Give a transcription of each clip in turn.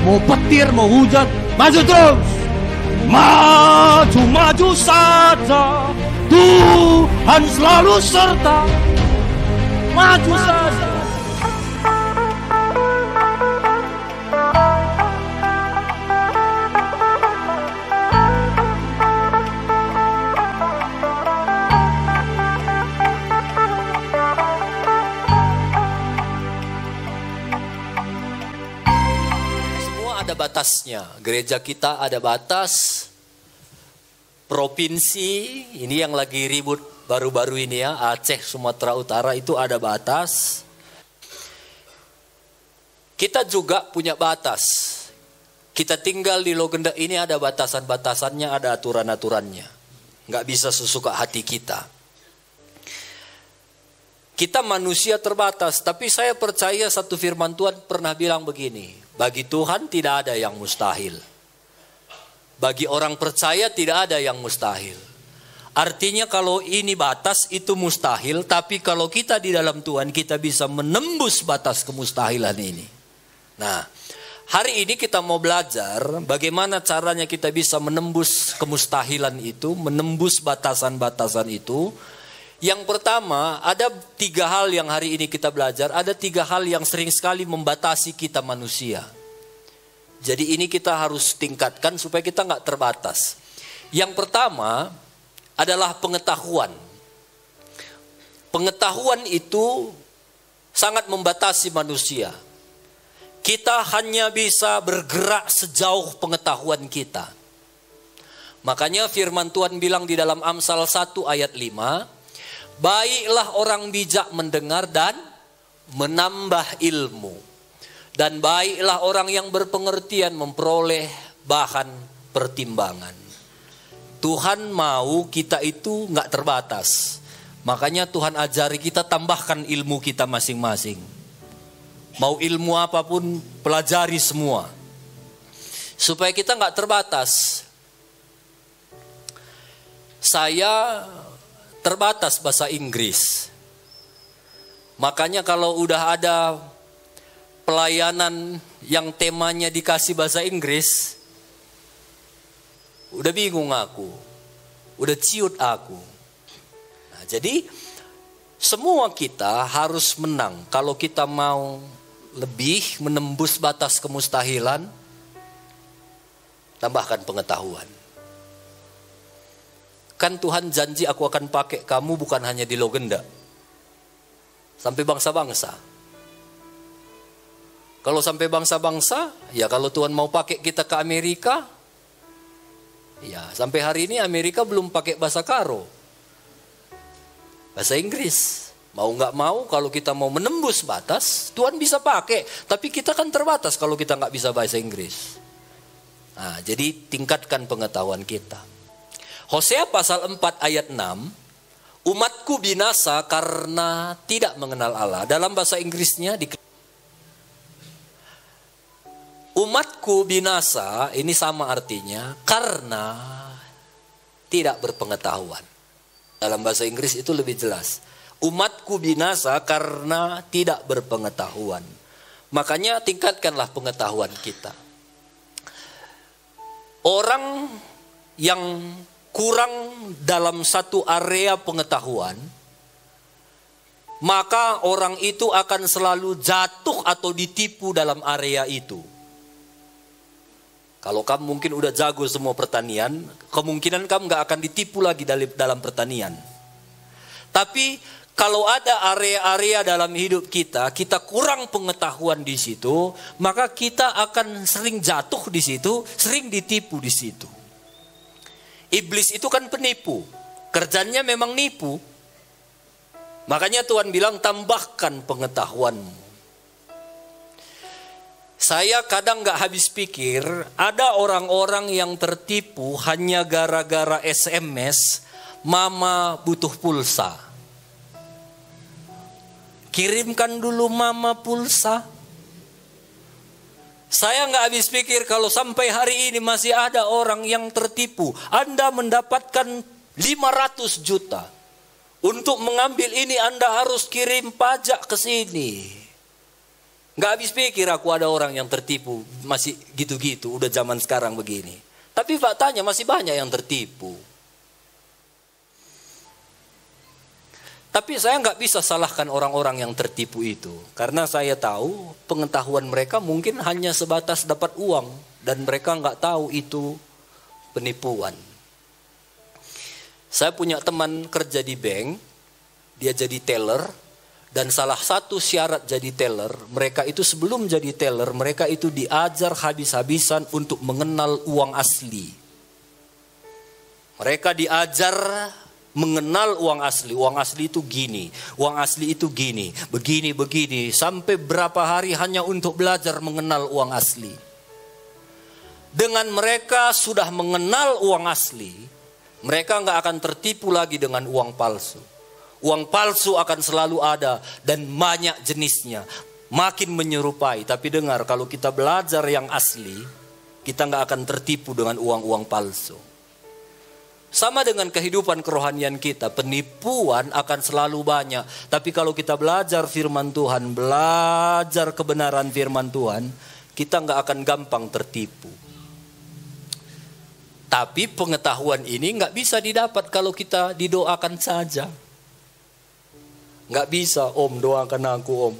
Mau petir, mau hujan, maju terus. Maju saja, Tuhan selalu serta. Maju saja. Batasnya, gereja kita ada batas, provinsi ini yang lagi ribut baru-baru ini ya, Aceh, Sumatera Utara itu ada batas. Kita juga punya batas. Kita tinggal di Logenda ini ada batasan-batasannya, ada aturan-aturannya. Nggak bisa sesuka hati kita. Kita manusia terbatas, tapi saya percaya satu firman Tuhan pernah bilang begini. Bagi Tuhan tidak ada yang mustahil. Bagi orang percaya tidak ada yang mustahil. Artinya kalau ini batas itu mustahil, tapi kalau kita di dalam Tuhan kita bisa menembus batas kemustahilan ini. Nah, hari ini kita mau belajar bagaimana caranya kita bisa menembus kemustahilan itu, menembus batasan-batasan itu. Yang pertama, ada 3 hal yang hari ini kita belajar. Ada 3 hal yang sering sekali membatasi kita manusia. Jadi ini kita harus tingkatkan supaya kita nggak terbatas. Yang pertama adalah pengetahuan. Pengetahuan itu sangat membatasi manusia. Kita hanya bisa bergerak sejauh pengetahuan kita. Makanya firman Tuhan bilang di dalam Amsal 1 ayat 5. Baiklah orang bijak mendengar dan menambah ilmu. Dan baiklah orang yang berpengertian memperoleh bahan pertimbangan. Tuhan mau kita itu nggak terbatas. Makanya Tuhan ajari kita tambahkan ilmu kita masing-masing. Mau ilmu apapun pelajari semua. Supaya kita nggak terbatas. Saya terbatas bahasa Inggris. Makanya kalau udah ada pelayanan yang temanya dikasih bahasa Inggris, udah bingung aku, udah ciut aku. Nah, jadi semua kita harus menang. Kalau kita mau lebih menembus batas kemustahilan, tambahkan pengetahuan. Kan Tuhan janji aku akan pakai kamu bukan hanya di Logenda. Sampai bangsa-bangsa. Kalau sampai bangsa-bangsa, ya kalau Tuhan mau pakai kita ke Amerika, ya sampai hari ini Amerika belum pakai bahasa Karo. Bahasa Inggris. Mau nggak mau kalau kita mau menembus batas, Tuhan bisa pakai. Tapi kita kan terbatas kalau kita nggak bisa bahasa Inggris. Nah, jadi tingkatkan pengetahuan kita. Hosea pasal 4 ayat 6, umatku binasa karena tidak mengenal Allah. Dalam bahasa Inggrisnya, umatku binasa, ini sama artinya, karena tidak berpengetahuan. Dalam bahasa Inggris itu lebih jelas. Umatku binasa karena tidak berpengetahuan. Makanya tingkatkanlah pengetahuan kita. Orang yang kurang dalam satu area pengetahuan, maka orang itu akan selalu jatuh atau ditipu dalam area itu. Kalau kamu mungkin udah jago semua pertanian, kemungkinan kamu gak akan ditipu lagi dalam pertanian. Tapi kalau ada area-area dalam hidup kita, kita kurang pengetahuan di situ, maka kita akan sering jatuh di situ, sering ditipu di situ. Iblis itu kan penipu, kerjanya memang nipu. Makanya Tuhan bilang tambahkan pengetahuanmu. Saya kadang gak habis pikir, ada orang-orang yang tertipu hanya gara-gara SMS, mama butuh pulsa. Kirimkan dulu mama pulsa. Saya nggak habis pikir kalau sampai hari ini masih ada orang yang tertipu. Anda mendapatkan 500 juta. Untuk mengambil ini Anda harus kirim pajak ke sini. Nggak habis pikir aku ada orang yang tertipu, masih gitu-gitu, udah zaman sekarang begini. Tapi faktanya masih banyak yang tertipu. Tapi saya nggak bisa salahkan orang-orang yang tertipu itu. Karena saya tahu pengetahuan mereka mungkin hanya sebatas dapat uang. Dan mereka nggak tahu itu penipuan. Saya punya teman kerja di bank, dia jadi teller. Dan salah satu syarat jadi teller, mereka itu sebelum jadi teller, mereka itu diajar habis-habisan untuk mengenal uang asli. Mereka diajar mengenal uang asli. Uang asli itu gini, uang asli itu gini, begini, sampai berapa hari hanya untuk belajar mengenal uang asli. Dengan mereka sudah mengenal uang asli, mereka nggak akan tertipu lagi dengan uang palsu. Uang palsu akan selalu ada dan banyak jenisnya. Makin menyerupai. Tapi dengar, kalau kita belajar yang asli, kita nggak akan tertipu dengan uang-uang palsu. Sama dengan kehidupan kerohanian kita. Penipuan akan selalu banyak. Tapi kalau kita belajar firman Tuhan, belajar kebenaran firman Tuhan, kita nggak akan gampang tertipu. Tapi pengetahuan ini nggak bisa didapat kalau kita didoakan saja. Nggak bisa, Om doakan aku Om.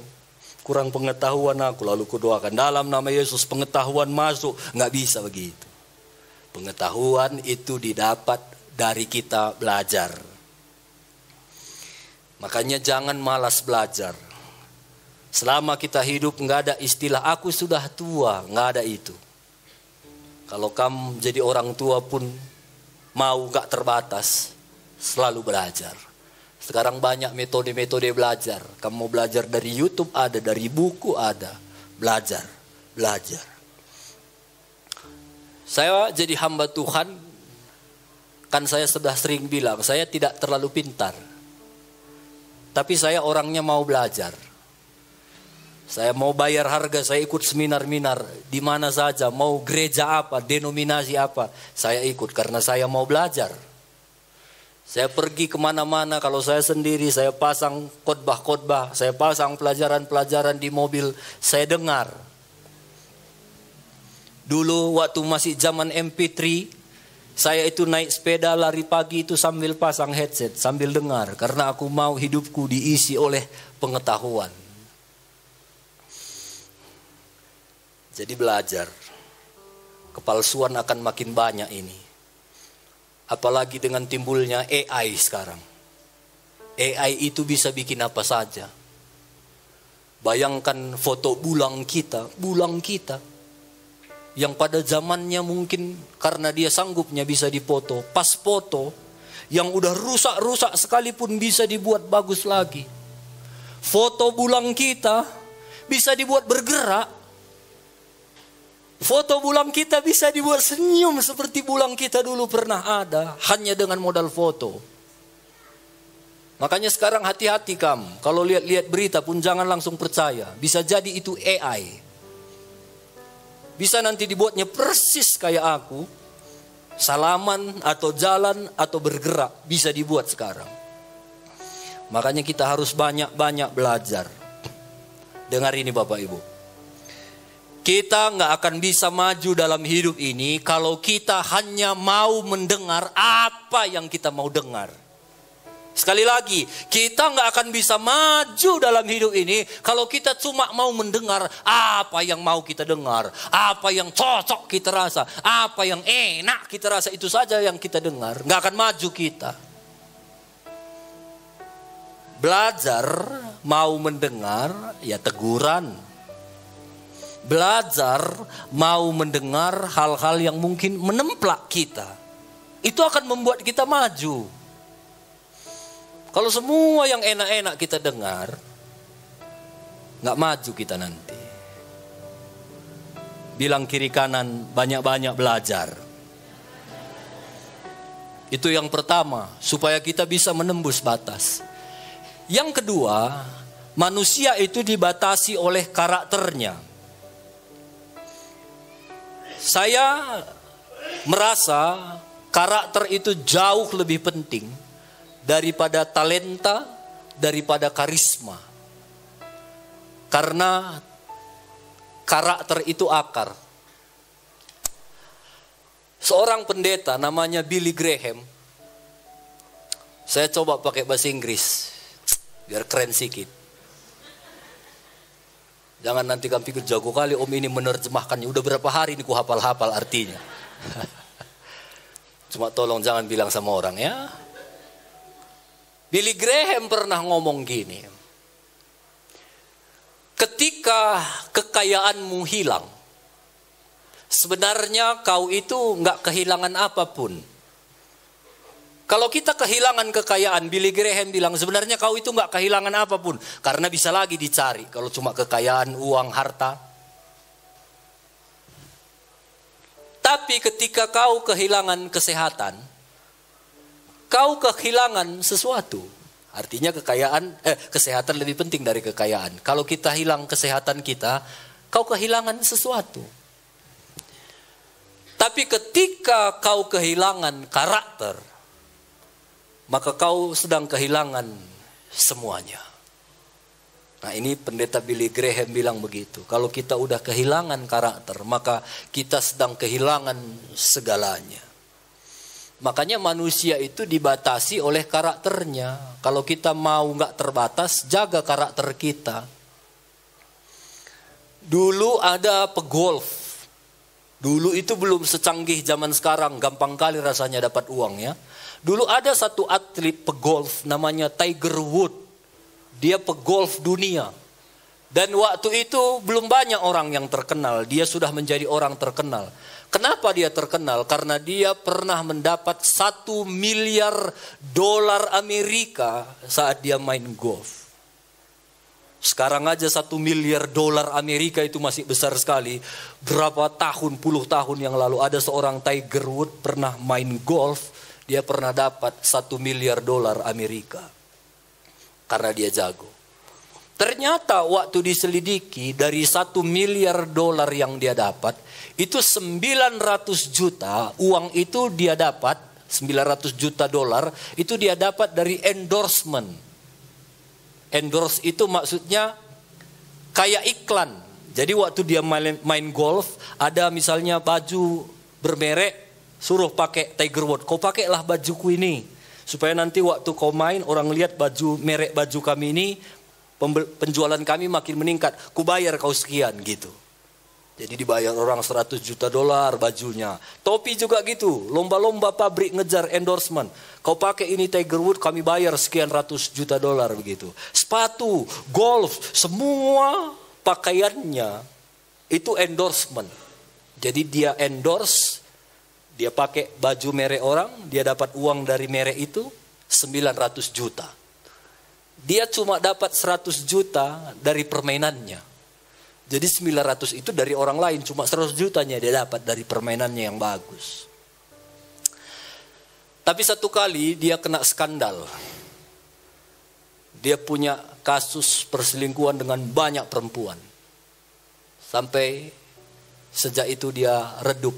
Kurang pengetahuan aku lalu kudoakan. Dalam nama Yesus pengetahuan masuk. Nggak bisa begitu. Pengetahuan itu didapat dari kita belajar. Makanya jangan malas belajar. Selama kita hidup nggak ada istilah aku sudah tua. Nggak ada itu. Kalau kamu jadi orang tua pun mau nggak terbatas. Selalu belajar. Sekarang banyak metode-metode belajar. Kamu mau belajar dari YouTube ada, dari buku ada. Belajar. Saya jadi hamba Tuhan, kan saya sudah sering bilang, saya tidak terlalu pintar. Tapi saya orangnya mau belajar. Saya mau bayar harga, saya ikut seminar-minar. Di mana saja, mau gereja apa, denominasi apa. Saya ikut karena saya mau belajar. Saya pergi kemana-mana, kalau saya sendiri, saya pasang khotbah-khotbah, saya pasang pelajaran-pelajaran di mobil, saya dengar. Dulu waktu masih zaman MP3, saya itu naik sepeda lari pagi itu sambil pasang headset, sambil dengar. Karena aku mau hidupku diisi oleh pengetahuan. Jadi belajar. Kepalsuan akan makin banyak ini. Apalagi dengan timbulnya AI sekarang. AI itu bisa bikin apa saja. Bayangkan foto bulang kita. Yang pada zamannya mungkin karena dia sanggupnya bisa dipoto. Pas foto yang udah rusak-rusak sekalipun bisa dibuat bagus lagi. Foto bulang kita bisa dibuat bergerak. Foto bulang kita bisa dibuat senyum seperti bulang kita dulu pernah ada. Hanya dengan modal foto. Makanya sekarang hati-hati kamu. Kalau lihat-lihat berita pun jangan langsung percaya. Bisa jadi itu AI. Bisa nanti dibuatnya persis kayak aku. Salaman atau jalan atau bergerak. Bisa dibuat sekarang. Makanya kita harus banyak-banyak belajar. Dengar ini Bapak Ibu. Kita nggak akan bisa maju dalam hidup ini kalau kita hanya mau mendengar apa yang kita mau dengar. Sekali lagi, kita nggak akan bisa maju dalam hidup ini kalau kita cuma mau mendengar apa yang mau kita dengar, apa yang cocok kita rasa, apa yang enak kita rasa, itu saja yang kita dengar. Nggak akan maju kita. Belajar mau mendengar ya teguran. Belajar mau mendengar hal-hal yang mungkin menemplak kita. Itu akan membuat kita maju. Kalau semua yang enak-enak kita dengar, gak maju kita nanti. Bilang kiri kanan, banyak-banyak belajar. Itu yang pertama, supaya kita bisa menembus batas. Yang kedua, manusia itu dibatasi oleh karakternya. Saya merasa karakter itu jauh lebih penting daripada talenta, daripada karisma. Karena karakter itu akar. Seorang pendeta namanya Billy Graham. Saya coba pakai bahasa Inggris biar keren sedikit. Jangan nanti kamu pikir jago kali om ini menerjemahkannya. Udah berapa hari ini ku hafal-hafal artinya. Cuma tolong jangan bilang sama orang ya. Billy Graham pernah ngomong gini. Ketika kekayaanmu hilang, sebenarnya kau itu nggak kehilangan apapun. Kalau kita kehilangan kekayaan, Billy Graham bilang sebenarnya kau itu nggak kehilangan apapun. Karena bisa lagi dicari kalau cuma kekayaan, uang, harta. Tapi ketika kau kehilangan kesehatan, kau kehilangan sesuatu. Artinya kesehatan lebih penting dari kekayaan. Kalau kita hilang kesehatan kita, kau kehilangan sesuatu. Tapi ketika kau kehilangan karakter, maka kau sedang kehilangan semuanya. Nah ini pendeta Billy Graham bilang begitu. Kalau kita udah kehilangan karakter, maka kita sedang kehilangan segalanya. Makanya manusia itu dibatasi oleh karakternya. Kalau kita mau nggak terbatas, jaga karakter kita. Dulu ada pegolf. Dulu itu belum secanggih zaman sekarang, gampang kali rasanya dapat uang ya. Dulu ada satu atlet pegolf namanya Tiger Woods. Dia pegolf dunia. Dan waktu itu belum banyak orang yang terkenal. Dia sudah menjadi orang terkenal. Kenapa dia terkenal? Karena dia pernah mendapat $1 miliar Amerika saat dia main golf. Sekarang aja $1 miliar Amerika itu masih besar sekali. Berapa tahun, puluh tahun yang lalu ada seorang Tiger Woods pernah main golf. Dia pernah dapat $1 miliar Amerika. Karena dia jago. Ternyata waktu diselidiki dari $1 miliar yang dia dapat, itu 900 juta uang itu dia dapat, $900 juta itu dia dapat dari endorsement. Endorse itu maksudnya kayak iklan. Jadi waktu dia main golf, ada misalnya baju bermerek, suruh pakai Tiger Woods. Kau pakailah bajuku ini. Supaya nanti waktu kau main, orang lihat merek baju kami ini, penjualan kami makin meningkat. Ku bayar kau sekian gitu. Jadi dibayar orang $100 juta bajunya. Topi juga gitu. Lomba-lomba pabrik ngejar endorsement. Kau pakai ini Tiger Woods, kami bayar sekian $100 juta begitu. Sepatu, golf, semua pakaiannya itu endorsement. Jadi dia endorse, dia pakai baju merek orang, dia dapat uang dari merek itu 900 juta. Dia cuma dapat 100 juta dari permainannya. Jadi 900 itu dari orang lain, cuma 100 jutanya dia dapat dari permainannya yang bagus. Tapi satu kali dia kena skandal. Dia punya kasus perselingkuhan dengan banyak perempuan. Sampai sejak itu dia redup.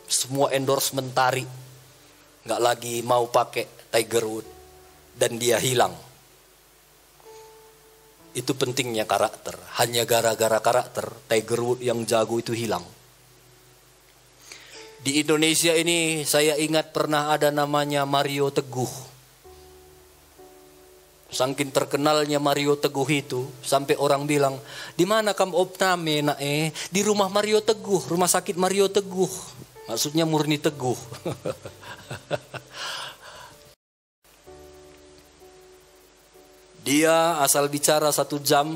Semua endorsement tarik. Gak lagi mau pakai Tiger Woods. Dan dia hilang. Itu pentingnya karakter. Hanya gara-gara karakter, Tiger Woods yang jago itu hilang. Di Indonesia ini saya ingat pernah ada namanya Mario Teguh. Saking terkenalnya Mario Teguh itu, sampai orang bilang, di mana kamu opname nak Di rumah Mario Teguh, rumah sakit Mario Teguh. Maksudnya murni teguh. Dia asal bicara 1 jam,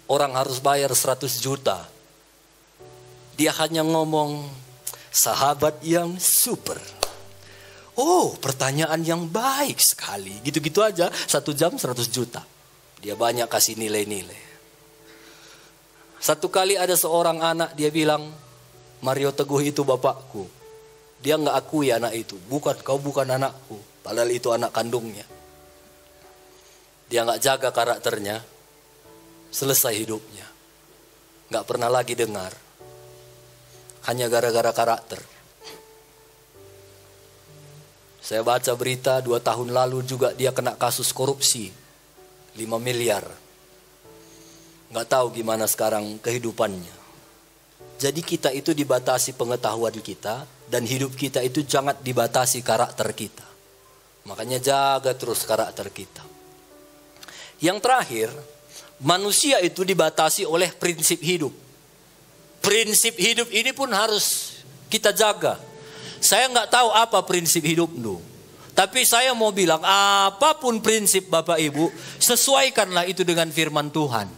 orang harus bayar 100 juta. Dia hanya ngomong, sahabat yang super. Oh, pertanyaan yang baik sekali. Gitu-gitu aja, 1 jam 100 juta. Dia banyak kasih nilai-nilai. Satu kali ada seorang anak, dia bilang, Mario Teguh itu bapakku. Dia gak akui anak itu. Bukan, kau bukan anakku. Padahal itu anak kandungnya. Dia gak jaga karakternya, selesai hidupnya. Gak pernah lagi dengar. Hanya gara-gara karakter. Saya baca berita 2 tahun lalu juga dia kena kasus korupsi. 5 miliar. Gak tahu gimana sekarang kehidupannya. Jadi kita itu dibatasi pengetahuan kita, dan hidup kita itu jangan dibatasi karakter kita. Makanya jaga terus karakter kita. Yang terakhir, manusia itu dibatasi oleh prinsip hidup. Prinsip hidup ini pun harus kita jaga. Saya nggak tahu apa prinsip hidupmu, tapi saya mau bilang apapun prinsip Bapak Ibu, sesuaikanlah itu dengan firman Tuhan.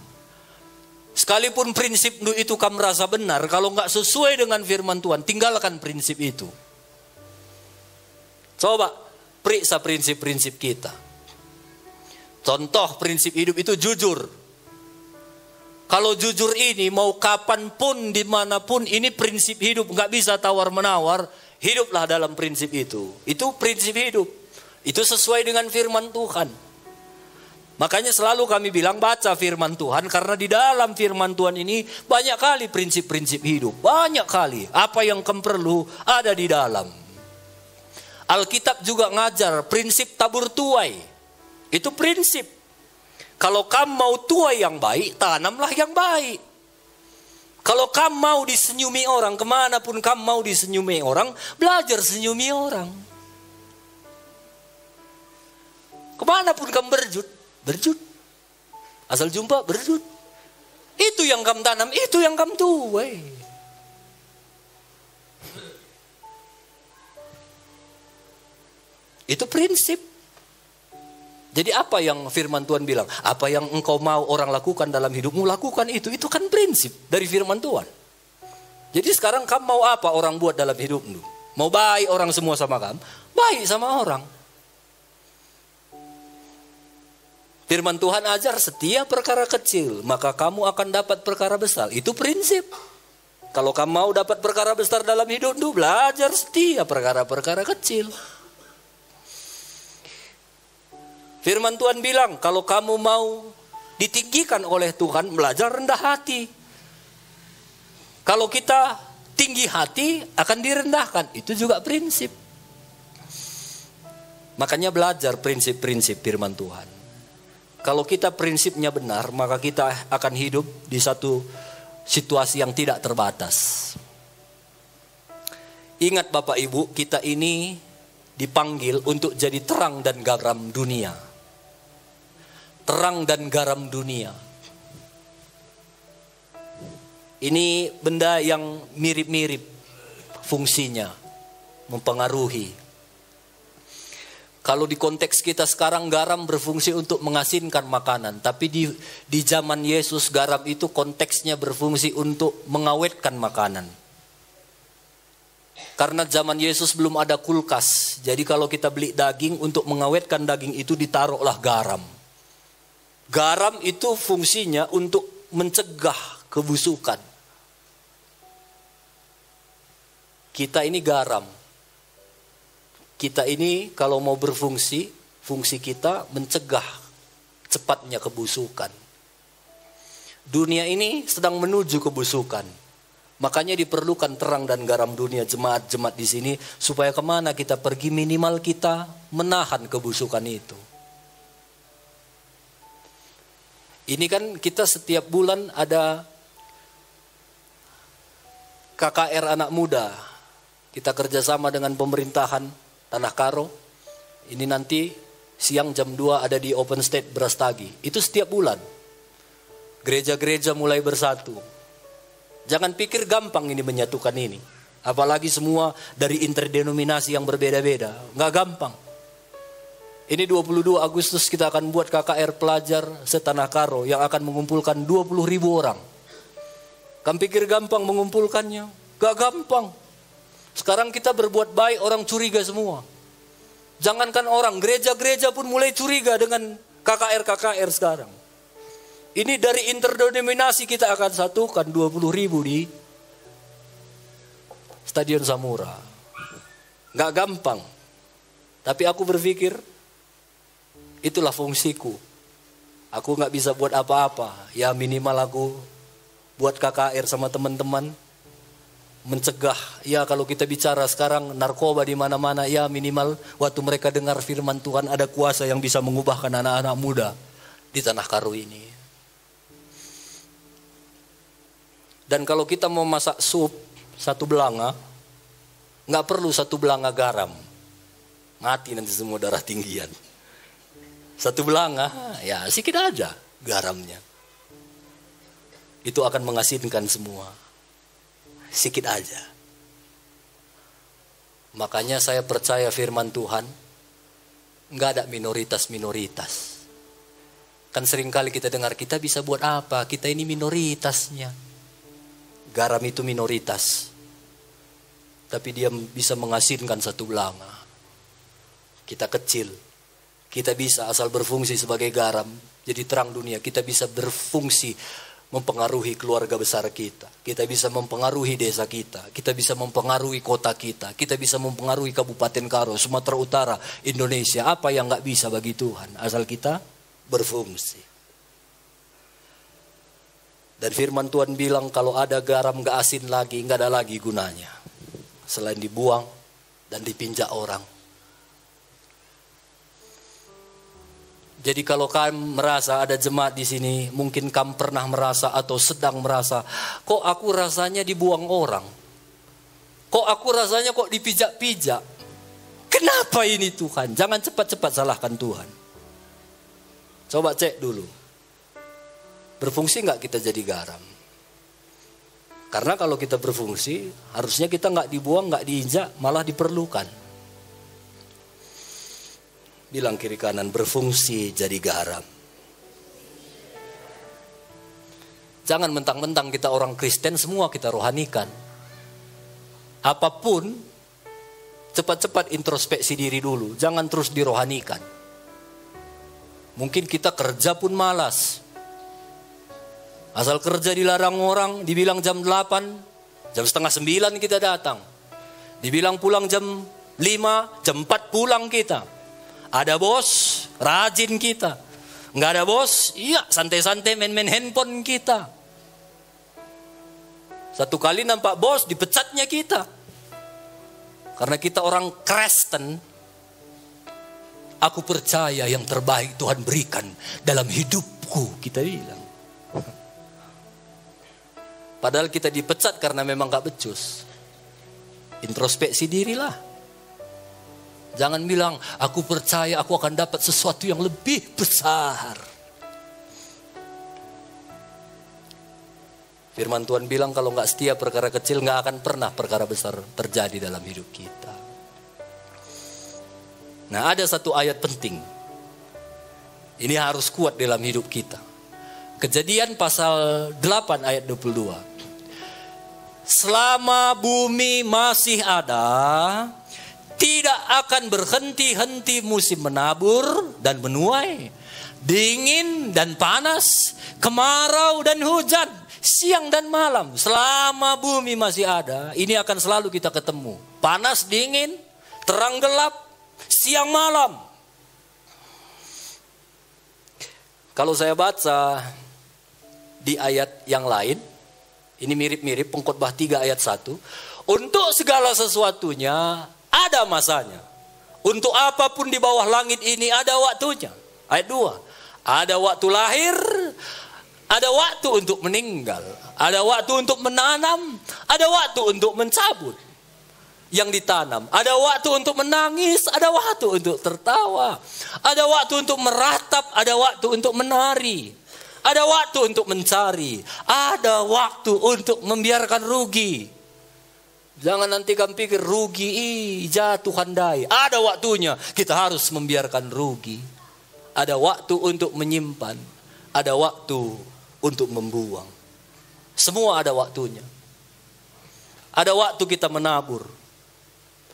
Sekalipun prinsipmu itu kamu merasa benar, kalau nggak sesuai dengan firman Tuhan, tinggalkan prinsip itu. Coba periksa prinsip-prinsip kita. Contoh prinsip hidup itu jujur. Kalau jujur ini mau kapanpun, dimanapun, ini prinsip hidup, nggak bisa tawar-menawar. Hiduplah dalam prinsip itu. Itu prinsip hidup. Itu sesuai dengan firman Tuhan. Makanya selalu kami bilang baca firman Tuhan, karena di dalam firman Tuhan ini banyak kali prinsip-prinsip hidup. Banyak kali. Apa yang kamu perlu ada di dalam. Alkitab juga ngajar prinsip tabur tuai. Itu prinsip. Kalau kamu mau tuai yang baik, tanamlah yang baik. Kalau kamu mau disenyumi orang, kemanapun kamu mau disenyumi orang, belajar senyumi orang. Kemanapun kamu berjut. Asal jumpa, berjut. Itu yang kamu tanam, itu yang kamu tuai. Itu prinsip. Jadi apa yang firman Tuhan bilang? Apa yang engkau mau orang lakukan dalam hidupmu, lakukan itu. Itu kan prinsip dari firman Tuhan. Jadi sekarang kamu mau apa orang buat dalam hidupmu? Mau baik orang semua sama kamu? Baik sama orang. Firman Tuhan ajar setiap perkara kecil, maka kamu akan dapat perkara besar. Itu prinsip. Kalau kamu mau dapat perkara besar dalam hidupmu, belajar setiap perkara-perkara kecil. Firman Tuhan bilang, kalau kamu mau ditinggikan oleh Tuhan, belajar rendah hati. Kalau kita tinggi hati, akan direndahkan. Itu juga prinsip. Makanya belajar prinsip-prinsip firman Tuhan. Kalau kita prinsipnya benar, maka kita akan hidup di satu situasi yang tidak terbatas. Ingat Bapak Ibu, kita ini dipanggil untuk jadi terang dan garam dunia. Terang dan garam dunia. Ini benda yang mirip-mirip fungsinya, mempengaruhi. Kalau di konteks kita sekarang, garam berfungsi untuk mengasinkan makanan. Tapi di zaman Yesus, garam itu konteksnya berfungsi untuk mengawetkan makanan. Karena zaman Yesus belum ada kulkas. Jadi kalau kita beli daging, untuk mengawetkan daging itu ditaruhlah garam. Garam itu fungsinya untuk mencegah kebusukan. Kita ini garam. Kita ini kalau mau berfungsi, fungsi kita mencegah cepatnya kebusukan. Dunia ini sedang menuju kebusukan. Makanya diperlukan terang dan garam dunia, jemaat-jemaat di sini, supaya kemana kita pergi minimal kita menahan kebusukan itu. Ini kan kita setiap bulan ada KKR anak muda. Kita kerjasama dengan pemerintahan Tanah Karo. Ini nanti siang jam 2 ada di Open State Brastagi. Itu setiap bulan. Gereja-gereja mulai bersatu. Jangan pikir gampang ini menyatukan ini. Apalagi semua dari interdenominasi yang berbeda-beda. Nggak gampang. Ini 22 Agustus kita akan buat KKR pelajar setanah Karo yang akan mengumpulkan 20.000 orang. Kamu pikir gampang mengumpulkannya? Gak gampang. Sekarang kita berbuat baik, orang curiga semua. Jangankan orang, gereja-gereja pun mulai curiga dengan KKR sekarang. Ini dari interdenominasi kita akan satukan 20.000 di Stadion Samura. Gak gampang. Tapi aku berpikir, itulah fungsiku. Aku gak bisa buat apa-apa. Ya minimal aku buat KKR sama teman-teman. Mencegah. Ya kalau kita bicara sekarang narkoba di mana-mana. Ya minimal waktu mereka dengar firman Tuhan, ada kuasa yang bisa mengubahkan anak-anak muda di Tanah Karo ini. Dan kalau kita mau masak sup, 1 belanga, nggak perlu 1 belanga garam. Mati nanti semua darah tinggian. 1 belanga, ya sedikit aja garamnya. Itu akan mengasinkan semua. Sedikit aja. Makanya saya percaya firman Tuhan, nggak ada minoritas-minoritas. Kan seringkali kita dengar, kita bisa buat apa? Kita ini minoritasnya. Garam itu minoritas. Tapi dia bisa mengasinkan 1 belanga. Kita kecil. Kita bisa asal berfungsi sebagai garam. Jadi terang dunia. Kita bisa berfungsi mempengaruhi keluarga besar kita. Kita bisa mempengaruhi desa kita. Kita bisa mempengaruhi kota kita. Kita bisa mempengaruhi Kabupaten Karo, Sumatera Utara, Indonesia. Apa yang gak bisa bagi Tuhan? Asal kita berfungsi. Dan firman Tuhan bilang kalau ada garam gak asin lagi, gak ada lagi gunanya. Selain dibuang dan dipinjak orang. Jadi kalau kamu merasa ada jemaat di sini, mungkin kamu pernah merasa atau sedang merasa, kok aku rasanya dibuang orang? Kok aku rasanya kok dipijak-pijak? Kenapa ini Tuhan? Jangan cepat-cepat salahkan Tuhan. Coba cek dulu. Berfungsi nggak kita jadi garam? Karena kalau kita berfungsi, harusnya kita nggak dibuang, nggak diinjak, malah diperlukan. Bilang kiri kanan, berfungsi jadi garam. Jangan mentang-mentang kita orang Kristen, semua kita rohanikan. Apapun, cepat-cepat introspeksi diri dulu. Jangan terus dirohanikan. Mungkin kita kerja pun malas. Asal kerja dilarang orang, dibilang jam 8, jam setengah 9 kita datang. Dibilang pulang jam 5, jam 4 pulang kita. Ada bos, rajin kita. Nggak ada bos, iya santai-santai main-main handphone kita. Satu kali nampak bos, dipecatnya kita. Karena kita orang Kristen. Aku percaya yang terbaik Tuhan berikan dalam hidupku, kita bilang. Padahal kita dipecat karena memang gak becus. Introspeksi dirilah. Jangan bilang, aku percaya aku akan dapat sesuatu yang lebih besar. Firman Tuhan bilang kalau gak setia perkara kecil, gak akan pernah perkara besar terjadi dalam hidup kita. Nah, ada satu ayat penting. Ini harus kuat dalam hidup kita. Kejadian pasal 8 ayat 22. Selama bumi masih ada, tidak akan berhenti-henti musim menabur dan menuai, dingin dan panas, kemarau dan hujan, siang dan malam. Selama bumi masih ada, ini akan selalu kita ketemu. Panas, dingin, terang gelap, siang malam. Kalau saya baca di ayat yang lain, ini mirip-mirip Pengkhotbah 3 ayat 1. Untuk segala sesuatunya ada masanya. Untuk apapun di bawah langit ini ada waktunya. Ayat 2. Ada waktu lahir, ada waktu untuk meninggal, ada waktu untuk menanam, ada waktu untuk mencabut yang ditanam, ada waktu untuk menangis, ada waktu untuk tertawa, ada waktu untuk meratap, ada waktu untuk menari, ada waktu untuk mencari, ada waktu untuk membiarkan rugi. Jangan nanti kamu pikir rugi, jatuh handai. Ada waktunya kita harus membiarkan rugi. Ada waktu untuk menyimpan, ada waktu untuk membuang. Semua ada waktunya. Ada waktu kita menabur,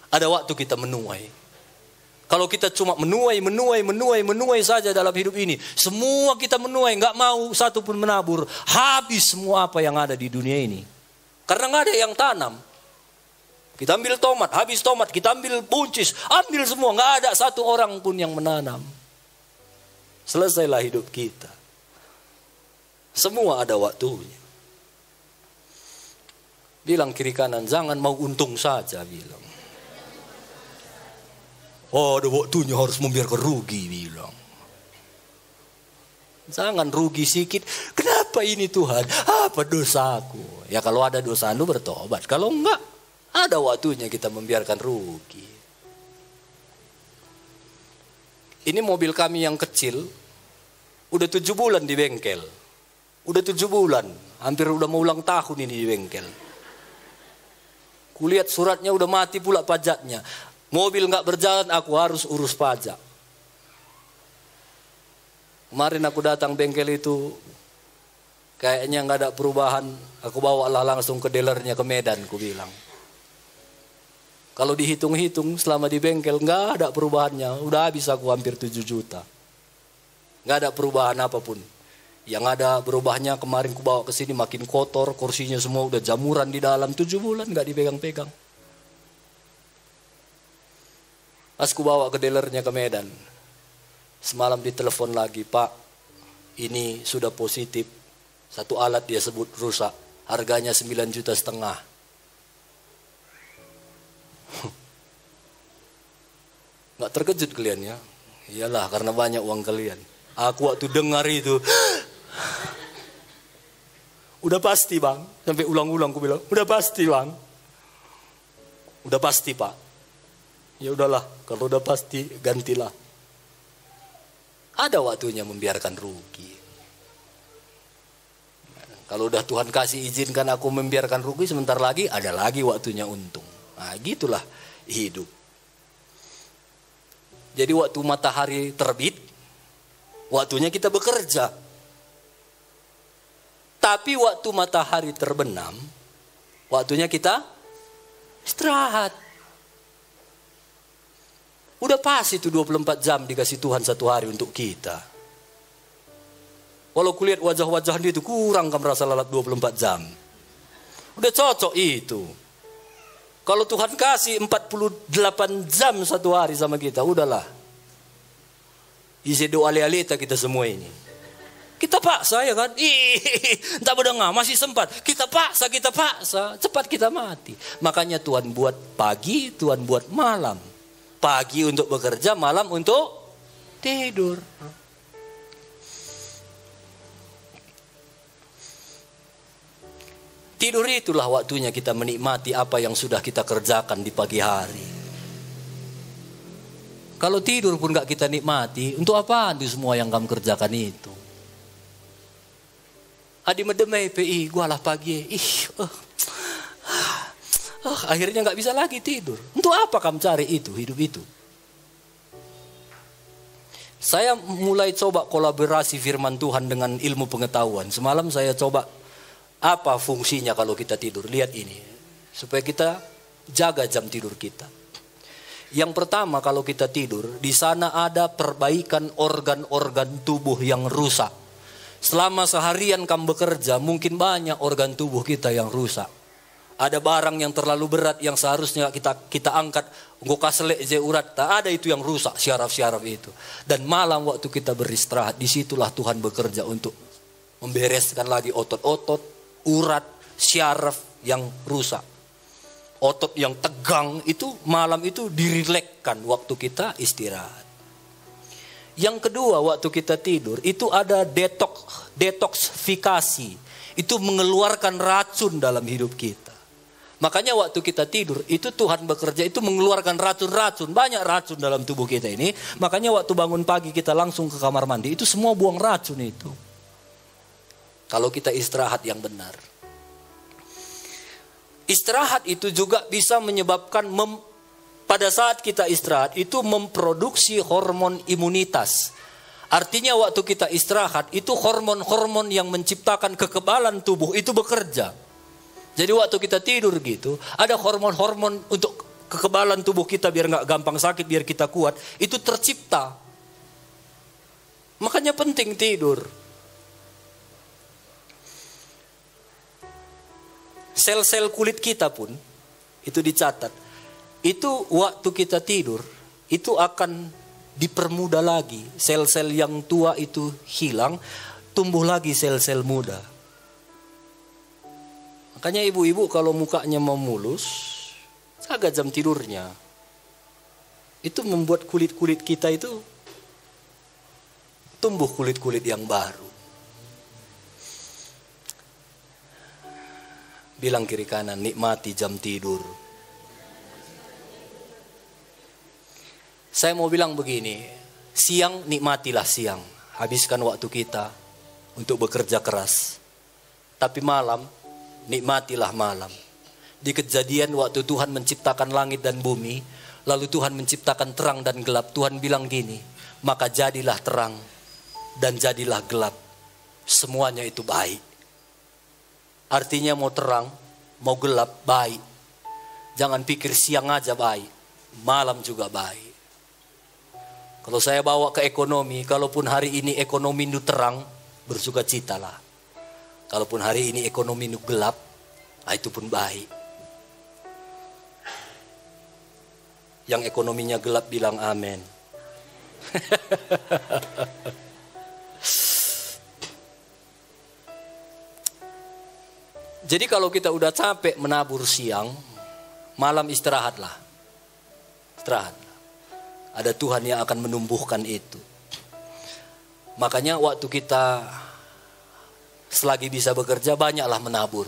ada waktu kita menuai. Kalau kita cuma menuai saja dalam hidup ini, semua kita menuai, nggak mau satu pun menabur, habis semua apa yang ada di dunia ini. Karena nggak ada yang tanam. Kita ambil tomat, habis tomat, kita ambil buncis, ambil semua, nggak ada satu orang pun yang menanam. Selesailah hidup kita. Semua ada waktunya. Bilang kiri kanan, jangan mau untung saja, bilang. Oh, ada waktunya harus membiarkan rugi, bilang. Jangan rugi sedikit. Kenapa Apa ini Tuhan? Apa dosaku? Ya kalau ada dosa lu bertobat. Kalau enggak, ada waktunya kita membiarkan rugi. Ini mobil kami yang kecil, udah 7 bulan di bengkel. Udah 7 bulan, hampir udah mau ulang tahun ini di bengkel. Kulihat suratnya udah mati pula pajaknya. Mobil nggak berjalan, aku harus urus pajak. Kemarin aku datang bengkel itu, kayaknya nggak ada perubahan. Aku bawalah langsung ke dealernya ke Medan, aku bilang. Kalau dihitung-hitung selama di bengkel nggak ada perubahannya. Udah habis aku hampir 7 juta. Nggak ada perubahan apapun. Yang ada berubahnya kemarin ku bawa ke sini makin kotor, kursinya semua udah jamuran di dalam. 7 bulan nggak dipegang-pegang. Pas ku bawa ke dealernya ke Medan. Semalam ditelepon lagi, Pak, ini sudah positif. Satu alat dia sebut rusak. Harganya 9,5 juta. Nggak terkejut kalian ya? Iyalah karena banyak uang kalian. Aku waktu dengar itu, udah pasti bang. Sampai ulang-ulang aku bilang, udah pasti bang. Udah pasti pak. Ya udahlah, kalau udah pasti gantilah. Ada waktunya membiarkan rugi. Kalau udah Tuhan kasih izinkan aku membiarkan rugi, sebentar lagi ada lagi waktunya untung. Nah gitulah hidup. Jadi waktu matahari terbit, waktunya kita bekerja. Tapi waktu matahari terbenam, waktunya kita istirahat. Udah pas itu 24 jam dikasih Tuhan satu hari untuk kita. Walau kulihat wajah-wajah dia itu kurang kan merasa lalat 24 jam. Udah cocok itu. Kalau Tuhan kasih 48 jam satu hari sama kita, udahlah. Isi doa alita kita semua ini. Kita paksa ya kan? Entah bedengah, masih sempat. Kita paksa. Cepat kita mati. Makanya Tuhan buat pagi, Tuhan buat malam. Pagi untuk bekerja, malam untuk tidur. Tidur itulah waktunya kita menikmati apa yang sudah kita kerjakan di pagi hari. Kalau tidur pun gak kita nikmati, untuk apa itu semua yang kamu kerjakan itu? Adi medemai PI, gua lah pagi. Akhirnya gak bisa lagi tidur. Untuk apa kamu cari itu, hidup itu? Saya mulai coba kolaborasi firman Tuhan dengan ilmu pengetahuan. Semalam saya coba apa fungsinya kalau kita tidur? Lihat ini. Supaya kita jaga jam tidur kita. Yang pertama kalau kita tidur, di sana ada perbaikan organ-organ tubuh yang rusak. Selama seharian kamu bekerja, mungkin banyak organ tubuh kita yang rusak. Ada barang yang terlalu berat yang seharusnya kita angkat. Ngoka selek je urat, tak ada itu yang rusak, syaraf-syaraf itu. Dan malam waktu kita beristirahat, disitulah Tuhan bekerja untuk membereskan lagi otot-otot, urat, syaraf yang rusak. Otot yang tegang itu malam itu dirilekkan waktu kita istirahat. Yang kedua waktu kita tidur itu ada detoksifikasi. Itu mengeluarkan racun dalam hidup kita. Makanya waktu kita tidur itu Tuhan bekerja itu mengeluarkan racun-racun. Banyak racun dalam tubuh kita ini. Makanya waktu bangun pagi kita langsung ke kamar mandi itu semua buang racun itu. Kalau kita istirahat yang benar. Istirahat itu juga bisa menyebabkan pada saat kita istirahat itu memproduksi hormon imunitas. Artinya waktu kita istirahat itu hormon-hormon yang menciptakan kekebalan tubuh itu bekerja. Jadi waktu kita tidur gitu ada hormon-hormon untuk kekebalan tubuh kita biar nggak gampang sakit, biar kita kuat itu tercipta. Makanya penting tidur. Sel-sel kulit kita pun itu dicatat. Itu waktu kita tidur itu akan dipermudah lagi. Sel-sel yang tua itu hilang, tumbuh lagi sel-sel muda. Makanya ibu-ibu kalau mukanya mau mulus, jaga jam tidurnya. Itu membuat kulit-kulit kita itu tumbuh kulit-kulit yang baru. Bilang kiri kanan, nikmati jam tidur. Saya mau bilang begini, siang nikmatilah siang. Habiskan waktu kita untuk bekerja keras. Tapi malam, nikmatilah malam. Di Kejadian waktu Tuhan menciptakan langit dan bumi, lalu Tuhan menciptakan terang dan gelap. Tuhan bilang gini, maka jadilah terang dan jadilah gelap. Semuanya itu baik. Artinya mau terang, mau gelap, baik. Jangan pikir siang aja baik, malam juga baik. Kalau saya bawa ke ekonomi, kalaupun hari ini ekonomi itu terang, bersukacitalah. Kalaupun hari ini ekonomi itu gelap, itu pun baik. Yang ekonominya gelap bilang amin. Jadi kalau kita udah capek menabur siang, malam istirahatlah. Istirahat. Ada Tuhan yang akan menumbuhkan itu. Makanya waktu kita selagi bisa bekerja, banyaklah menabur.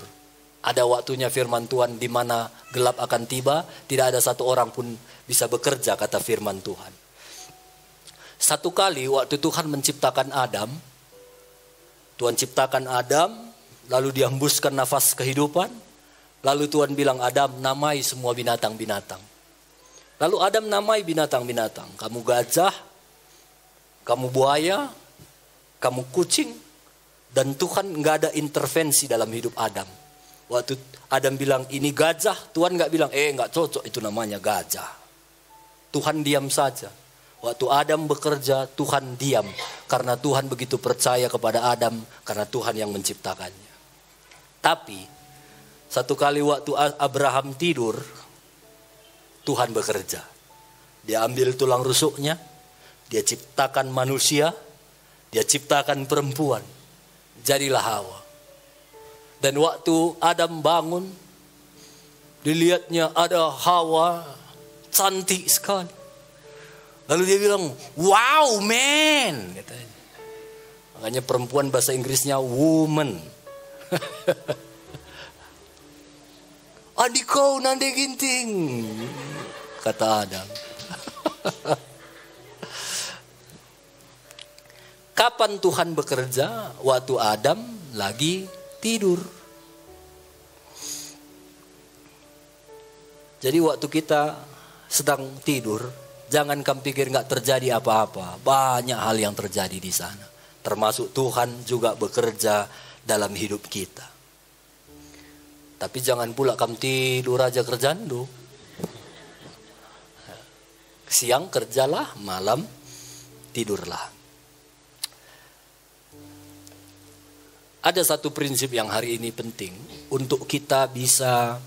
Ada waktunya firman Tuhan di mana gelap akan tiba, tidak ada satu orang pun bisa bekerja, kata firman Tuhan. Satu kali waktu Tuhan menciptakan Adam, Tuhan ciptakan Adam, lalu dihembuskan nafas kehidupan, lalu Tuhan bilang, Adam, namai semua binatang-binatang. Lalu Adam namai binatang-binatang. Kamu gajah, kamu buaya, kamu kucing. Dan Tuhan nggak ada intervensi dalam hidup Adam. Waktu Adam bilang ini gajah, Tuhan nggak bilang, nggak cocok itu namanya gajah. Tuhan diam saja. Waktu Adam bekerja, Tuhan diam. Karena Tuhan begitu percaya kepada Adam, karena Tuhan yang menciptakannya. Tapi, satu kali waktu Abraham tidur, Tuhan bekerja. Dia ambil tulang rusuknya, dia ciptakan manusia, dia ciptakan perempuan. Jadilah Hawa. Dan waktu Adam bangun, dilihatnya ada Hawa cantik sekali. Lalu dia bilang, wow man. Makanya perempuan bahasa Inggrisnya woman. Adikau nande ginting, kata Adam. Kapan Tuhan bekerja? Waktu Adam lagi tidur. Jadi waktu kita sedang tidur, jangan kamu pikir gak terjadi apa-apa. Banyak hal yang terjadi di sana. Termasuk Tuhan juga bekerja dalam hidup kita. Tapi jangan pula kamu tidur aja kerjaan lu. Siang kerjalah, malam tidurlah. Ada satu prinsip yang hari ini penting untuk kita bisa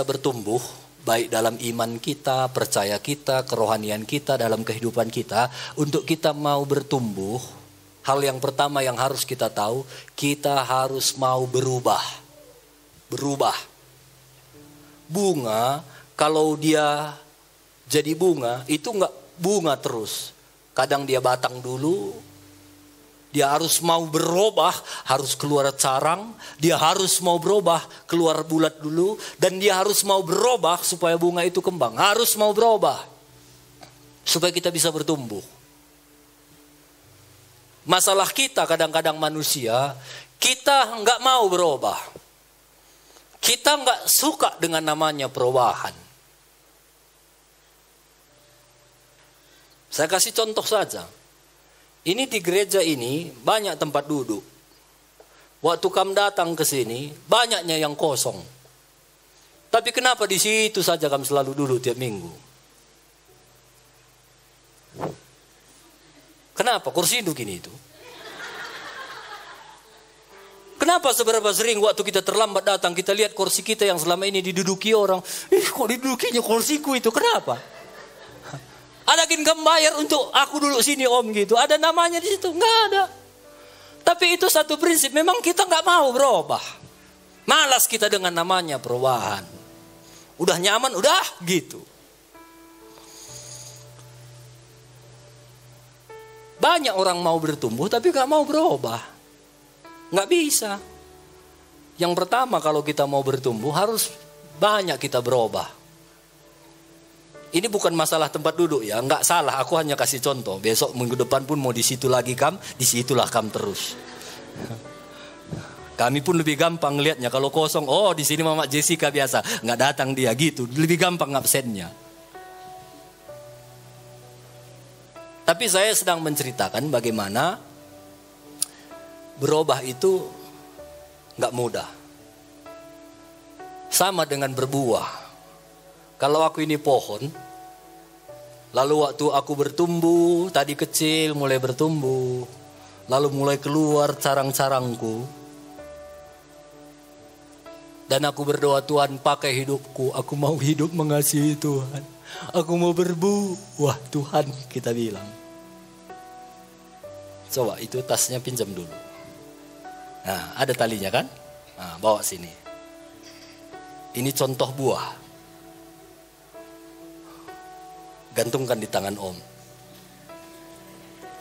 bertumbuh baik dalam iman kita, percaya kita, kerohanian kita, dalam kehidupan kita. Untuk kita mau bertumbuh, hal yang pertama yang harus kita tahu, kita harus mau berubah. Berubah. Bunga, kalau dia jadi bunga, itu enggak bunga terus. Kadang dia batang dulu, dia harus mau berubah, harus keluar carang, dia harus mau berubah, keluar bulat dulu, dan dia harus mau berubah supaya bunga itu kembang. Harus mau berubah, supaya kita bisa bertumbuh. Masalah kita kadang-kadang manusia, kita nggak mau berubah. Kita nggak suka dengan namanya perubahan. Saya kasih contoh saja. Ini di gereja ini banyak tempat duduk. Waktu kamu datang ke sini, banyaknya yang kosong. Tapi kenapa di situ saja kamu selalu duduk tiap minggu? Kenapa? Kursi duduk ini itu. Kenapa seberapa sering waktu kita terlambat datang, kita lihat kursi kita yang selama ini diduduki orang. Kok didudukinya kursiku itu? Kenapa? Ada kamu bayar untuk aku duduk sini om gitu. Ada namanya di situ? Nggak ada. Tapi itu satu prinsip. Memang kita nggak mau berubah. Malas kita dengan namanya perubahan. Udah nyaman, udah gitu. Banyak orang mau bertumbuh tapi gak mau berubah. Gak bisa. Yang pertama kalau kita mau bertumbuh harus banyak kita berubah. Ini bukan masalah tempat duduk ya, nggak salah. Aku hanya kasih contoh. Besok minggu depan pun mau di situ lagi kam, disitulah kam terus. Kami pun lebih gampang lihatnya kalau kosong. Oh di sini Mama Jessica biasa, nggak datang dia gitu. Lebih gampang absennya. Tapi saya sedang menceritakan bagaimana berubah itu nggak mudah. Sama dengan berbuah. Kalau aku ini pohon, lalu waktu aku bertumbuh, tadi kecil mulai bertumbuh, lalu mulai keluar carang-carangku. Dan aku berdoa, Tuhan pakai hidupku, aku mau hidup mengasihi Tuhan. Aku mau berbuah Tuhan, kita bilang. Coba itu tasnya pinjam dulu. Nah ada talinya kan? Nah, bawa sini. Ini contoh buah. Gantungkan di tangan Om.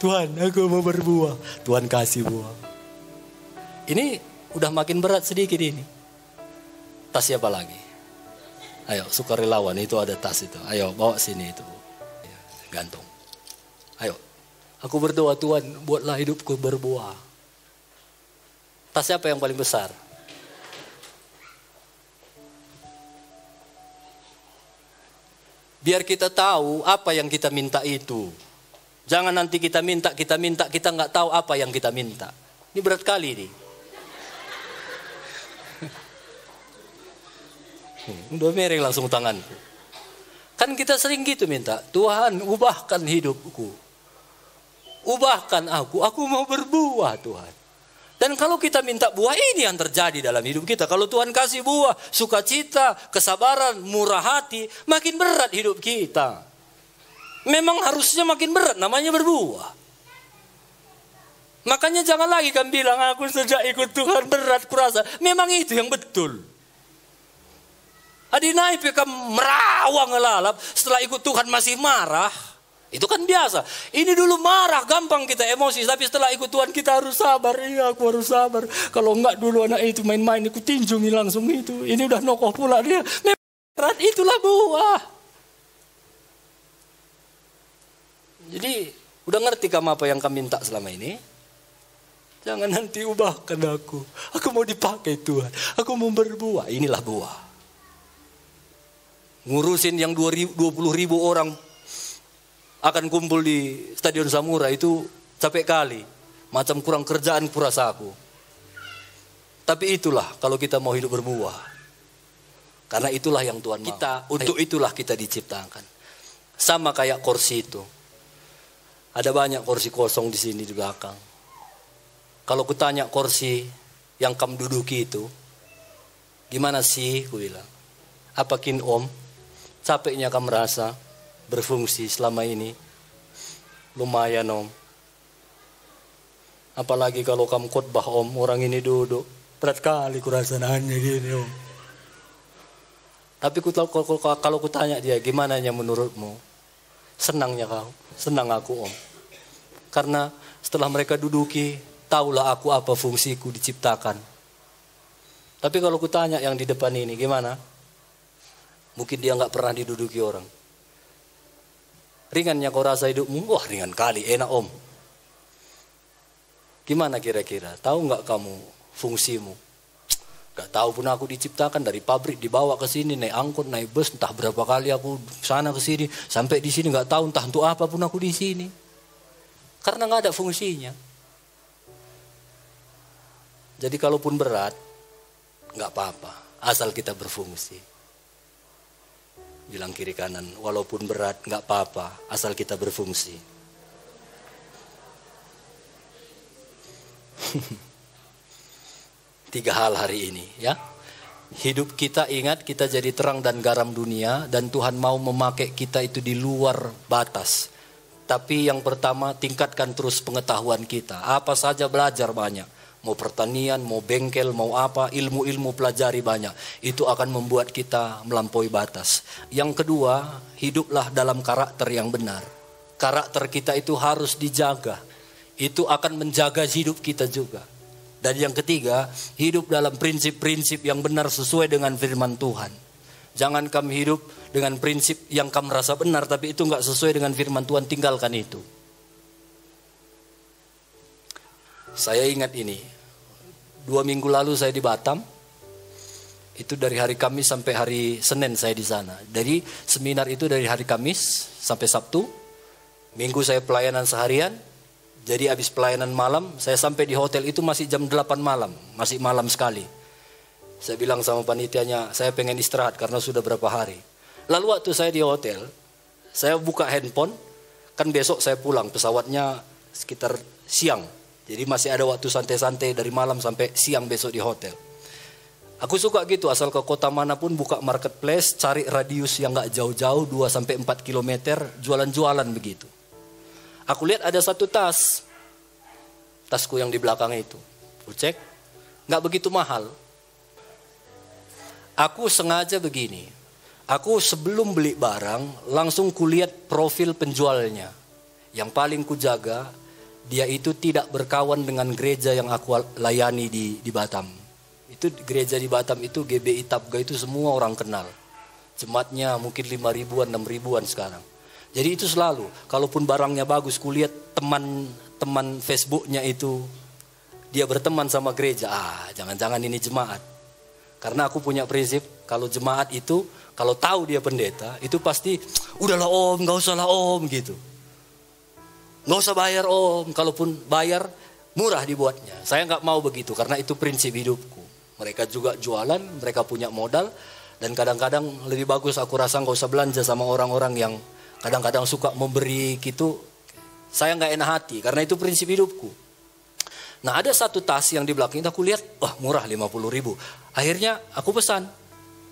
Tuhan, aku mau berbuah. Tuhan kasih buah. Ini udah makin berat sedikit ini. Tas siapa lagi? Ayo, sukarelawan itu ada tas itu. Ayo, bawa sini itu. Gantung. Ayo, aku berdoa Tuhan, buatlah hidupku berbuah. Tas siapa yang paling besar? Biar kita tahu apa yang kita minta itu. Jangan nanti kita minta, kita nggak tahu apa yang kita minta. Ini berat kali ini. Udah mereng langsung tanganku. Kan kita sering gitu minta, Tuhan ubahkan hidupku. Ubahkan aku mau berbuah Tuhan. Dan kalau kita minta buah, ini yang terjadi dalam hidup kita. Kalau Tuhan kasih buah, sukacita, kesabaran, murah hati, makin berat hidup kita. Memang harusnya makin berat, namanya berbuah. Makanya jangan lagi kan bilang, aku sejak ikut Tuhan berat kurasa. Memang itu yang betul. Adi naik merawang ngelalap, setelah ikut Tuhan masih marah. Itu kan biasa. Ini dulu marah, gampang kita emosi. Tapi setelah ikut Tuhan kita harus sabar. Iya, aku harus sabar. Kalau enggak dulu anak itu main-main, aku tinjungi langsung itu. Ini udah nokoh pula dia. Berat, itulah buah. Jadi, udah ngerti kamu apa yang kamu minta selama ini? Jangan nanti ubahkan aku. Aku mau dipakai Tuhan. Aku mau berbuah. Inilah buah. Ngurusin yang 20.000 orang akan kumpul di Stadion Samura itu capek kali. Macam kurang kerjaan kurasa aku. Tapi itulah kalau kita mau hidup berbuah. Karena itulah yang Tuhan mau. Untuk itulah kita diciptakan. Sama kayak kursi itu. Ada banyak kursi kosong di sini di belakang. Kalau kutanya kursi yang kamu duduki itu, gimana sih? Ku bilang. Apakin Om? Capeknya kamu merasa berfungsi selama ini. Lumayan Om. Apalagi kalau kamu khotbah Om, orang ini duduk. Berat kali kurasananya gini Om. Tapi kalau kutanya dia, gimana menurutmu? Senangnya kau? Senang aku Om. Karena setelah mereka duduki, tahulah aku apa fungsiku diciptakan. Tapi kalau kutanya yang di depan ini, gimana? Mungkin dia gak pernah diduduki orang. Ringannya kau rasa hidupmu? Wah ringan kali, enak Om. Gimana kira-kira? Tahu gak kamu fungsimu? Gak tahu pun aku diciptakan dari pabrik dibawa ke sini, naik angkut, naik bus, entah berapa kali aku sana ke sini, sampai di sini gak tahu entah untuk apa pun aku di sini. Karena gak ada fungsinya. Jadi kalaupun berat, gak apa-apa, asal kita berfungsi. Bilang kiri kanan, walaupun berat gak apa-apa, asal kita berfungsi. Tiga hal hari ini ya. Hidup kita, ingat kita jadi terang dan garam dunia. Dan Tuhan mau memakai kita itu di luar batas. Tapi yang pertama, tingkatkan terus pengetahuan kita. Apa saja belajar banyak. Mau pertanian, mau bengkel, mau apa, ilmu-ilmu pelajari banyak. Itu akan membuat kita melampaui batas. Yang kedua, hiduplah dalam karakter yang benar. Karakter kita itu harus dijaga. Itu akan menjaga hidup kita juga. Dan yang ketiga, hidup dalam prinsip-prinsip yang benar sesuai dengan firman Tuhan. Jangan kamu hidup dengan prinsip yang kamu rasa benar, tapi itu nggak sesuai dengan firman Tuhan, tinggalkan itu. Saya ingat ini, 2 minggu lalu saya di Batam. Itu dari hari Kamis sampai hari Senin saya di sana. Dari seminar itu dari hari Kamis sampai Sabtu. Minggu saya pelayanan seharian. Jadi habis pelayanan malam, saya sampai di hotel itu masih jam 8 malam. Masih malam sekali. Saya bilang sama panitianya, saya pengen istirahat karena sudah berapa hari. Lalu waktu saya di hotel, saya buka handphone. Kan besok saya pulang, pesawatnya sekitar siang. Jadi masih ada waktu santai-santai dari malam sampai siang besok di hotel. Aku suka gitu, asal ke kota manapun buka marketplace, cari radius yang gak jauh-jauh, 2-4 kilometer, jualan-jualan begitu. Aku lihat ada satu tas. Tasku yang di belakang itu. Aku cek, gak begitu mahal. Aku sengaja begini. Aku sebelum beli barang, langsung kulihat profil penjualnya. Yang paling kujaga, dia itu tidak berkawan dengan gereja yang aku layani di Batam. Itu gereja di Batam itu GBI Tapga itu semua orang kenal. Jemaatnya mungkin 5 ribuan, 6 ribuan sekarang. Jadi itu selalu, kalaupun barangnya bagus, kulihat teman Facebooknya itu, dia berteman sama gereja. Jangan-jangan ini jemaat. Karena aku punya prinsip, kalau jemaat itu, kalau tahu dia pendeta, itu pasti, udahlah om, gak usah lah om, gitu. Gak usah bayar om, kalaupun bayar, murah dibuatnya. Saya gak mau begitu, karena itu prinsip hidupku. Mereka juga jualan, mereka punya modal, dan kadang-kadang lebih bagus aku rasa gak usah belanja sama orang-orang yang kadang-kadang suka memberi gitu. Saya gak enak hati, karena itu prinsip hidupku. Nah ada satu tas yang di belakang itu aku lihat, wah murah 50 ribu. Akhirnya aku pesan,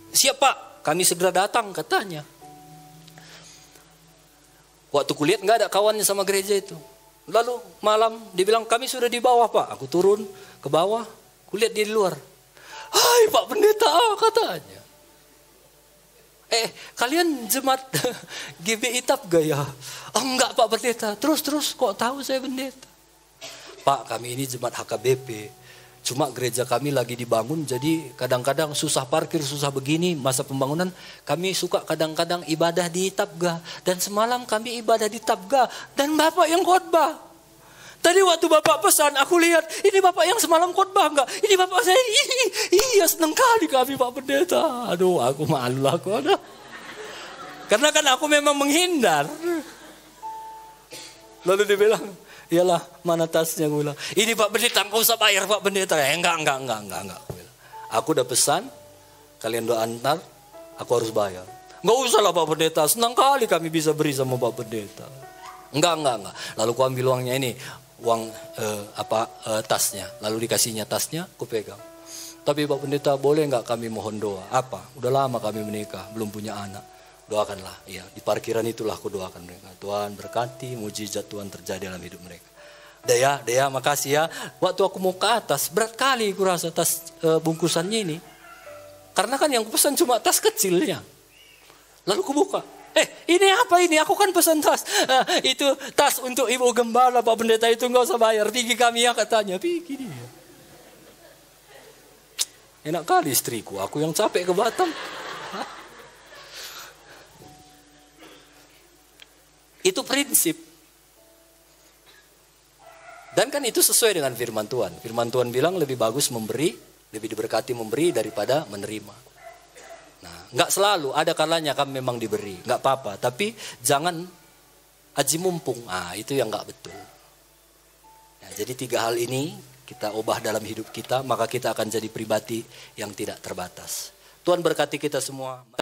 siap pak, kami segera datang katanya. Waktu kulihat gak ada kawannya sama gereja itu. Lalu malam dia bilang kami sudah di bawah pak. Aku turun ke bawah, kulihat dia di luar. Hai pak pendeta katanya. Kalian jemaat GBI Tapga ya? Oh enggak pak pendeta. Terus kok tahu saya pendeta? Pak kami ini jemaat HKBP. Cuma gereja kami lagi dibangun, jadi kadang-kadang susah parkir, susah begini masa pembangunan. Kami suka kadang-kadang ibadah di Tapga. Dan semalam kami ibadah di Tapga. Dan bapak yang khotbah. Tadi waktu bapak pesan, aku lihat, ini bapak yang semalam khotbah enggak? Ini bapak saya, iya senang kali kami pak pendeta. Aduh aku malu lah aku. Karena kan aku memang menghindar. Lalu dia bilang, iyalah mana tasnya, gue bilang. Ini pak pendeta, enggak usah bayar pak pendeta. Enggak. Aku udah pesan, kalian doa antar, aku harus bayar. Enggak usah lah pak pendeta, senang kali kami bisa beri sama pak pendeta. Enggak. Lalu aku ambil uangnya ini, uang tasnya. Lalu dikasihnya tasnya, aku pegang. Tapi pak pendeta boleh enggak kami mohon doa? Apa? Udah lama kami menikah, belum punya anak. Doakanlah, ya di parkiran itulah aku doakan mereka. Tuhan berkati, mujizat Tuhan terjadi dalam hidup mereka. Dea, makasih ya. Waktu aku mau ke atas, berat kali aku rasa tas bungkusannya ini. Karena kan yang aku pesan cuma tas kecilnya. Lalu aku buka. Ini apa ini? Aku kan pesan tas. Itu tas untuk ibu gembala pak pendeta itu nggak usah bayar. Pergi kami ya katanya. Pergi dia. Enak kali istriku. Aku yang capek ke Batam. Itu prinsip. Dan kan itu sesuai dengan firman Tuhan. Firman Tuhan bilang lebih bagus memberi, lebih diberkati memberi daripada menerima. Nah, nggak selalu, ada kalanya kan memang diberi, nggak apa-apa. Tapi jangan aji mumpung. Itu yang nggak betul. Nah, jadi 3 hal ini kita ubah dalam hidup kita, maka kita akan jadi pribadi yang tidak terbatas. Tuhan berkati kita semua.